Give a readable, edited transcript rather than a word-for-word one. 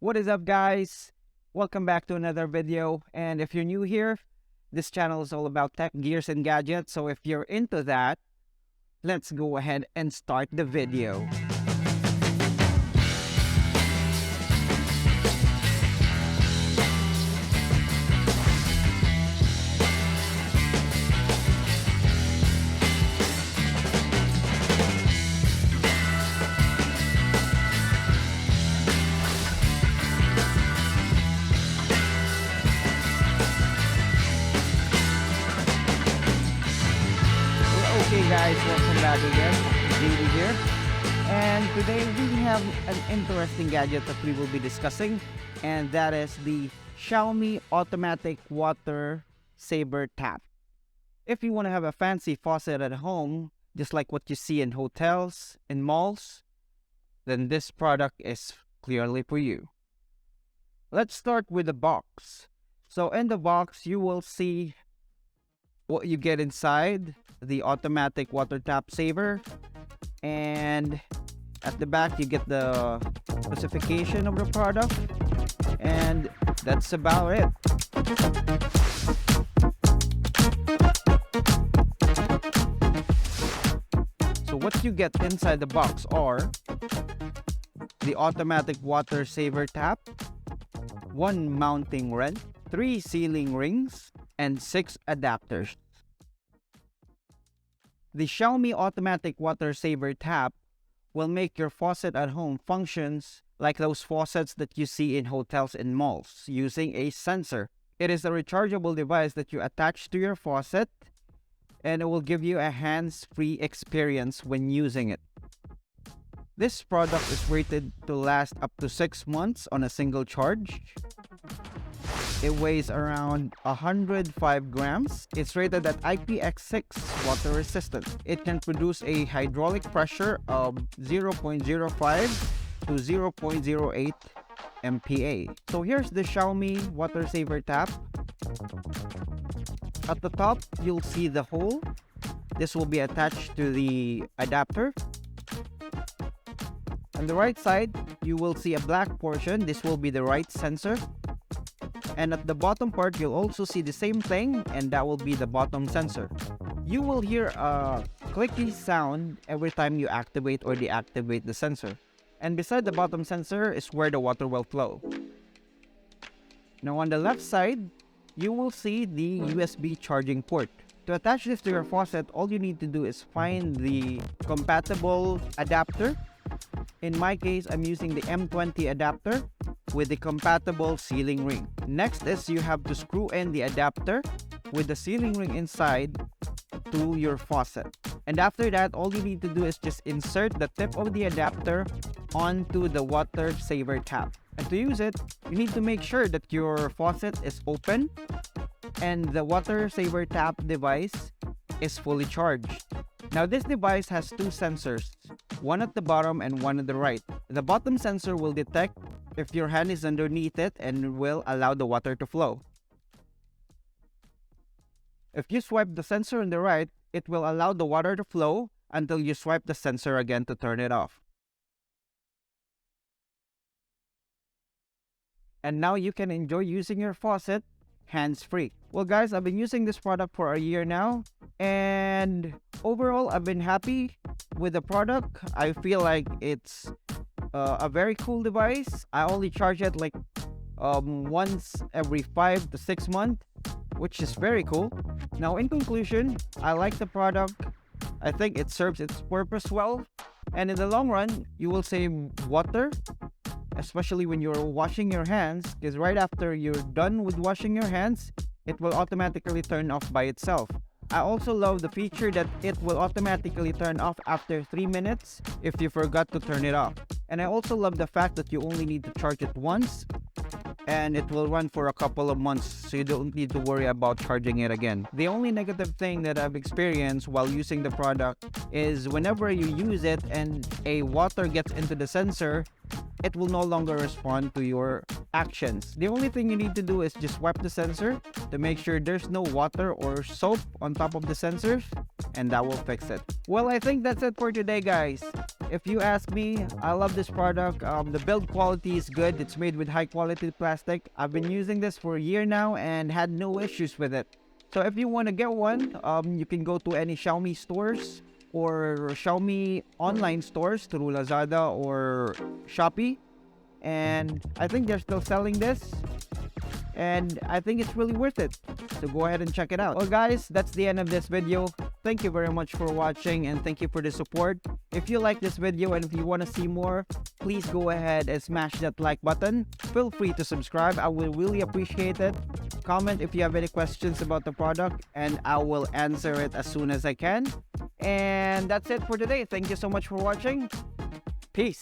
What is up, guys? Welcome back to another video. And if you're new here, this channel is all about tech, gears, and gadgets. So if you're into that, let's go ahead and start the video. Okay guys, welcome back again. JD here. And today we have an interesting gadget that we will be discussing, and that is the Xiaomi automatic water saver tap. If you want to have a fancy faucet at home, just like what you see in hotels and malls, then this product is clearly for you. Let's start with the box. So in the box, you will see what you get inside: the automatic water tap saver, and at the back you get the specification of the product, and that's about it. So what you get inside the box are the automatic water saver tap, one mounting wrench, 3 sealing rings, and 6 adapters. The Xiaomi automatic water saver tap will make your faucet at home functions like those faucets that you see in hotels and malls using a sensor. It is a rechargeable device that you attach to your faucet, and it will give you a hands-free experience when using it. This product is rated to last up to 6 months on a single charge. It weighs around 105 grams. It's rated at IPX6 water resistant. It can produce a hydraulic pressure of 0.05 to 0.08 MPa. So here's the Xiaomi water saver tap. At the top, you'll see the hole. This will be attached to the adapter. On the right side, you will see a black portion. This will be the right sensor. And at the bottom part, you'll also see the same thing, and that will be the bottom sensor. You will hear a clicky sound every time you activate or deactivate the sensor. And beside the bottom sensor is where the water will flow. Now on the left side, you will see the USB charging port. To attach this to your faucet, all you need to do is find the compatible adapter. In my case, I'm using the M20 adapter with the compatible sealing ring. Next is you have to screw in the adapter with the sealing ring inside to your faucet. And after that, all you need to do is just insert the tip of the adapter onto the water saver tap. And to use it, you need to make sure that your faucet is open and the water saver tap device is fully charged. Now this device has 2 sensors, one at the bottom and one at the right. The bottom sensor will detect if your hand is underneath it and will allow the water to flow. If you swipe the sensor on the right, it will allow the water to flow until you swipe the sensor again to turn it off. And now you can enjoy using your faucet hands-free. Well guys, I've been using this product for a year now, and overall I've been happy with the product. I feel like it's a very cool device. I only charge it like once every 5 to 6 months, which is very cool. Now in conclusion, I like the product. I think it serves its purpose well, and in the long run you will save water, especially when you're washing your hands, because right after you're done with washing your hands, it will automatically turn off by itself. I also love the feature that it will automatically turn off after 3 minutes if you forgot to turn it off. And I also love the fact that you only need to charge it once, and it will run for a couple of months, so you don't need to worry about charging it again. The only negative thing that I've experienced while using the product is whenever you use it and a water gets into the sensor, it will no longer respond to your actions. The only thing you need to do is just wipe the sensor to make sure there's no water or soap on top of the sensors, and that will fix it. Well, I think that's it for today, guys. If you ask me, I love this product. The build quality is good. It's made with high quality plastic. I've been using this for a year now and had no issues with it. So if you want to get one, you can go to any Xiaomi stores or Xiaomi online stores through Lazada or Shopee. And I think they're still selling this. And I think it's really worth it. So go ahead and check it out. Well, guys, that's the end of this video. Thank you very much for watching and thank you for the support. If you like this video and if you want to see more, please go ahead and smash that like button. Feel free to subscribe. I will really appreciate it. Comment if you have any questions about the product and I will answer it as soon as I can. And that's it for today. Thank you so much for watching. Peace.